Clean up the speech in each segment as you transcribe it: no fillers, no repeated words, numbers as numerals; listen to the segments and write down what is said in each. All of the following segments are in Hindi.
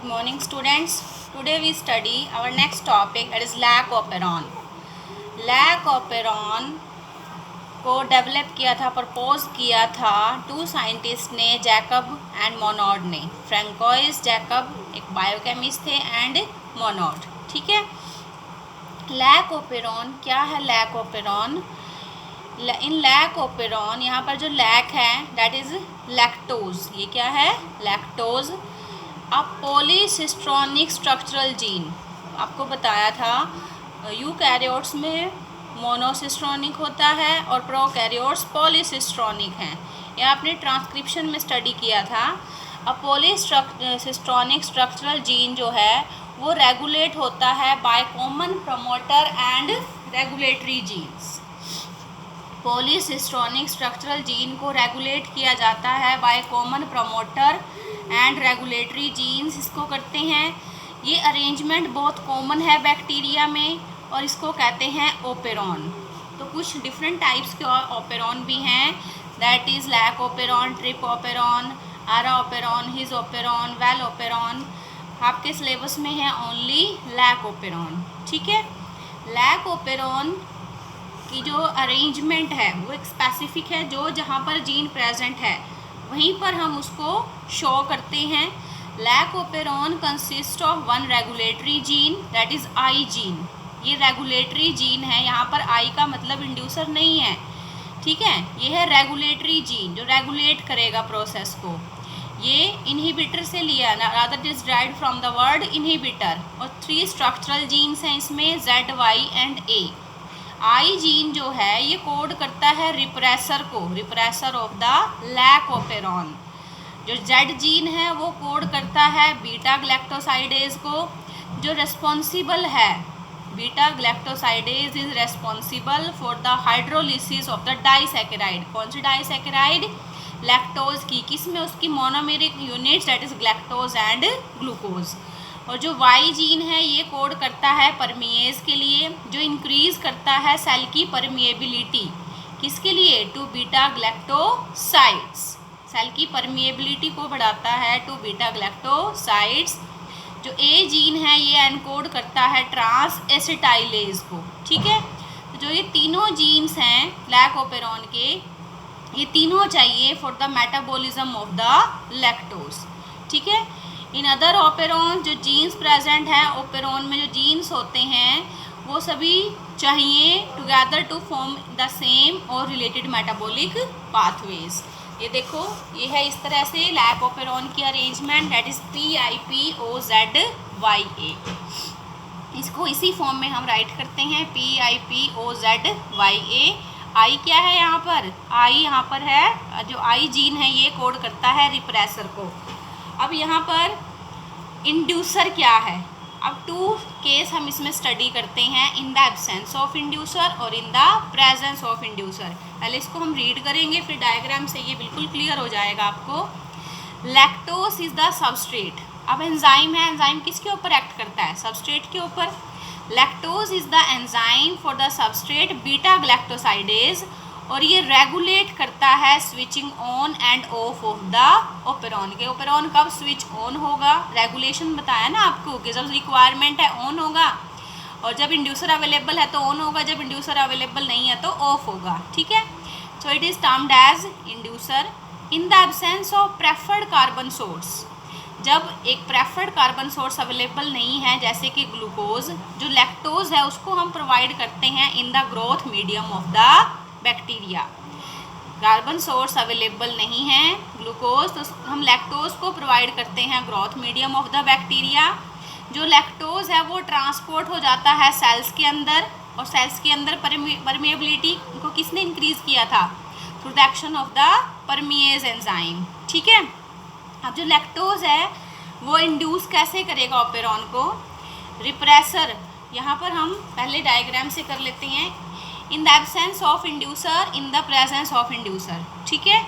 Good morning, students. Today we study our next topic, that is lac operon. Lac operon को डेवलप किया था, प्रपोज किया था टू साइंटिस्ट ने, जैकब एंड मोनोड ने. फ्रैंकोइस जैकब एक बायोकेमिस्ट थे एंड मोनोड. ठीक है. लैक ओपेरॉन क्या है? लैक ओपेरॉन, इन लैक ओपेरॉन यहाँ पर जो लैक है दैट इज लैक्टोज. ये क्या है? लैक्टोज. अब पॉलीसिस्ट्रॉनिक स्ट्रक्चरल जीन आपको बताया था, यूकैरियोट्स में मोनोसिस्ट्रॉनिक होता है और प्रोकैरियोट्स पॉलीसिस्ट्रॉनिक हैं. यह आपने ट्रांसक्रिप्शन में स्टडी किया था. अब पॉलीसिस्ट्रॉनिक स्ट्रक्चरल जीन जो है वो रेगुलेट होता है by common promoter and regulatory genes. Polycistronic structural gene को रेगुलेट किया जाता है by common promoter and regulatory genes. इसको करते हैं. ये अरेंजमेंट बहुत कॉमन है बैक्टीरिया में और इसको कहते हैं ओपेरॉन. तो कुछ डिफरेंट टाइप्स के ओपेरॉन भी हैं, that is lac operon, trp operon, ara operon, his operon, val operon. आपके सिलेबस में है ओनली लैक ओपेरॉन. ठीक है. लैक ओपेरॉन की जो अरेंजमेंट है वो एक स्पेसिफिक है, जो जहाँ पर जीन प्रेजेंट है वहीं पर हम उसको शो करते हैं. Lac operon consist of one regulatory gene that is I gene. ये रेगुलेटरी जीन है. यहाँ पर आई का मतलब इंड्यूसर नहीं है. ठीक है. ये है रेगुलेटरी जीन जो रेगुलेट करेगा प्रोसेस को. ये इनहिबिटर से लिया, rather it is derived from the word inhibitor. और 3 स्ट्रक्चरल जीन्स हैं इसमें, Z, Y and A. I gene जो है ये कोड करता है रिप्रेसर को, repressor of the lac operon. जो जेड जीन है वो कोड करता है बीटा ग्लैक्टोसाइडेज को, जो रेस्पॉन्सिबल है. Beta galactosidase is responsible for the hydrolysis of the disaccharide. कौन सी डाइसैकेराइड? लैक्टोज की. किस में? उसकी monomeric units that is galactose and glucose. और जो वाई जीन है ये कोड करता है परमिएज के लिए, जो इंक्रीज करता है सेल की परमिएबिलिटी. किसके लिए? To beta galactosides. सेल की परमिएबिलिटी को बढ़ाता है टू बीटा ग्लैक्टोसाइड्स. जो ए जीन है ये एनकोड करता है ट्रांस एसिटाइलेज को. ठीक है. तो जो ये तीनों जीन्स हैं लैक ओपेरॉन के, ये तीनों चाहिए for the metabolism of the lactose. ठीक है. इन अदर ओपेरॉन जो जीन्स प्रेजेंट हैं, ओपेरॉन में जो जीन्स होते हैं वो सभी चाहिए together to form the same और रिलेटेड मेटाबॉलिक पाथवेज. ये देखो, ये है इस तरह से लैक ओपेरॉन की अरेंजमेंट, दैट इज PIPOZYA. इसको इसी फॉर्म में हम राइट करते हैं PIPOZYA. आई क्या है यहाँ पर? आई यहाँ पर है, जो आई जीन है ये कोड करता है रिप्रेसर को. अब यहाँ पर इंड्यूसर क्या है? अब 2 केस हम इसमें स्टडी करते हैं, in the absence of inducer और in the presence of inducer. पहले इसको हम रीड करेंगे, फिर डायग्राम से ये बिल्कुल क्लियर हो जाएगा आपको. Lactose is the substrate. अब एंजाइम है, एंजाइम किसके ऊपर एक्ट करता है? सबस्ट्रेट के ऊपर. Lactose is the enzyme for the substrate beta galactosidase, और ये रेगुलेट करता है switching on end of of the operon के. ओपेरॉन कब स्विच ऑन होगा? रेगुलेशन बताया ना आपको कि जब रिक्वायरमेंट है ऑन होगा, और जब इंड्यूसर अवेलेबल है तो ऑन होगा, जब इंड्यूसर अवेलेबल नहीं है तो ऑफ होगा. ठीक है. So it is termed as inducer. In the absence of preferred carbon source, जब एक प्रेफर्ड कार्बन सोर्स अवेलेबल नहीं है जैसे कि ग्लूकोज, जो लैक्टोज है उसको हम प्रोवाइड करते हैं in the growth medium of the bacteria. Carbon source available नहीं है ग्लूकोज, तो हम लैक्टोज को प्रोवाइड करते हैं growth medium of the bacteria. जो लैक्टोज है वो ट्रांसपोर्ट हो जाता है सेल्स के अंदर, और सेल्स के अंदर परमिएबिलिटी को किसने इंक्रीज किया था? Through the action of the परमिएज enzyme. ठीक है. अब जो लैक्टोज है वो इंड्यूस कैसे करेगा ओपेरॉन को? रिप्रेसर. यहाँ पर हम पहले डायग्राम से कर लेते हैं. In the absence of inducer, in the presence of inducer. ठीक है.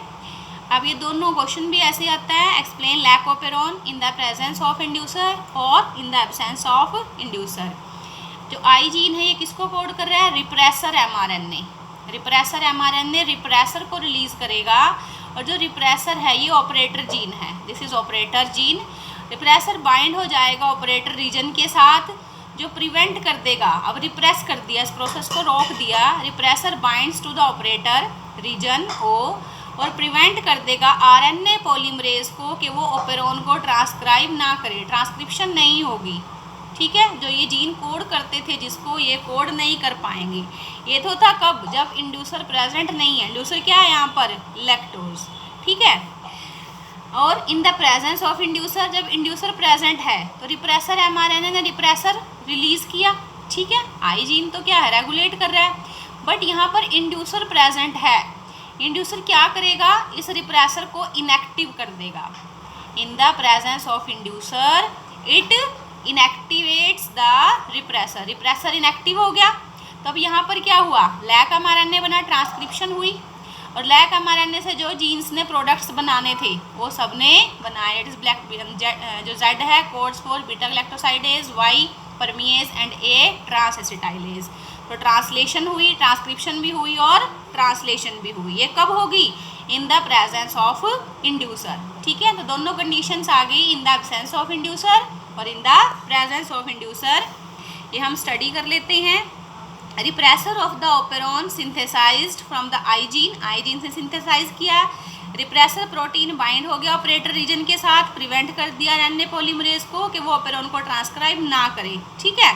अब ये दोनों क्वेश्चन भी ऐसे आता है, explain lac operon in the presence of inducer और in the absence of inducer. जो आई जीन है ये किसको कोड कर रहा है? Repressor mRNA. Repressor mRNA repressor को रिलीज करेगा, और जो रिप्रेसर है ये ऑपरेटर जीन है. This is operator gene. Repressor bind हो जाएगा ऑपरेटर रीजन के साथ, जो प्रिवेंट कर देगा, अब रिप्रेस कर दिया, इस प्रोसेस को रोक दिया, repressor binds to the operator region O, और प्रिवेंट कर देगा आरएनए पॉलीमरेज को कि वो ओपेरॉन को ट्रांसक्राइब ना करे, ट्रांसक्रिप्शन नहीं होगी। ठीक है, जो ये जीन कोड करते थे जिसको, ये कोड नहीं कर पाएंगे। ये तो था कब, जब इंड्यूसर प्रेजेंट नहीं है। इंड्यूसर क्या है यहाँ पर, लैक्टोज। ठीक है, और in the presence of inducer, जब इंड्यूसर प्रेजेंट है तो रिप्रेसर एमआरएनए ने रिप्रेसर रिलीज किया। ठीक है, आई जीन तो क्या है, रेगुलेट कर रहा है, बट यहाँ पर इंड्यूसर प्रेजेंट है। इंड्यूसर क्या करेगा, इस रिप्रेसर को इनएक्टिव कर देगा। इन the presence of inducer it inactivates the repressor, repressor inactive हो गया। तो अब यहाँ पर क्या हुआ, लैक एमआरएनए बना, ट्रांसक्रिप्शन हुई, और लैक एमआरएनए से जो जीन्स ने प्रोडक्ट्स बनाने थे वो सब ने बनाए। इट इज ब्लैक, जो जेड है codes for beta galactosidase, Y permease and A transacetylase. तो ट्रांसलेशन हुई, ट्रांसक्रिप्शन भी हुई और ट्रांसलेशन भी हुई। ये कब होगी, in the presence of inducer. ठीक है, तो दोनों कंडीशंस आ गई, in the absence of inducer और in the presence of inducer. ये हम स्टडी कर लेते हैं। Repressor of the operon synthesized from the I gene से सिंथेसाइज किया। रिप्रेसर प्रोटीन बाइंड हो गया ऑपरेटर रीजन के साथ, प्रिवेंट कर दिया आरएनए पॉलीमरेज को कि वो ओपेरॉन को ट्रांसक्राइब ना करे। ठीक है,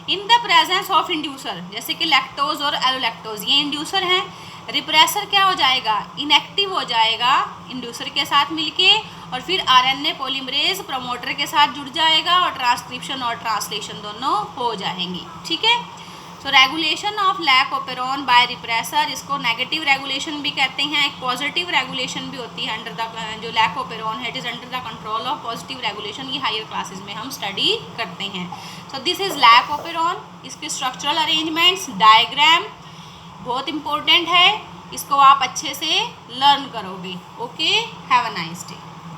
इन द प्रेजेंस ऑफ इंड्यूसर, जैसे कि लैक्टोज और एलोलैक्टोज, ये इंड्यूसर हैं। रिप्रेसर क्या हो जाएगा, इनएक्टिव हो जाएगा इंड्यूसर के साथ मिलके, और फिर आरएनए पॉलीमरेज प्रमोटर के साथ जुड़ जाएगा और ट्रांसक्रिप्शन और ट्रांसलेशन दोनों हो जाएंगी। ठीक है, so regulation of lac operon by repressor, इसको नेगेटिव रेगुलेशन भी कहते हैं। एक पॉजिटिव रेगुलेशन भी होती है अंडर द, जो लैक ओपेरॉन है, it is under the control of positive regulation. ये हायर क्लासेस में हम स्टडी करते हैं। So this is lac operon. इसके स्ट्रक्चरल अरेंजमेंट्स, डायग्राम बहुत इंपॉर्टेंट है, इसको आप अच्छे से लर्न करोगे। Okay, have a nice day.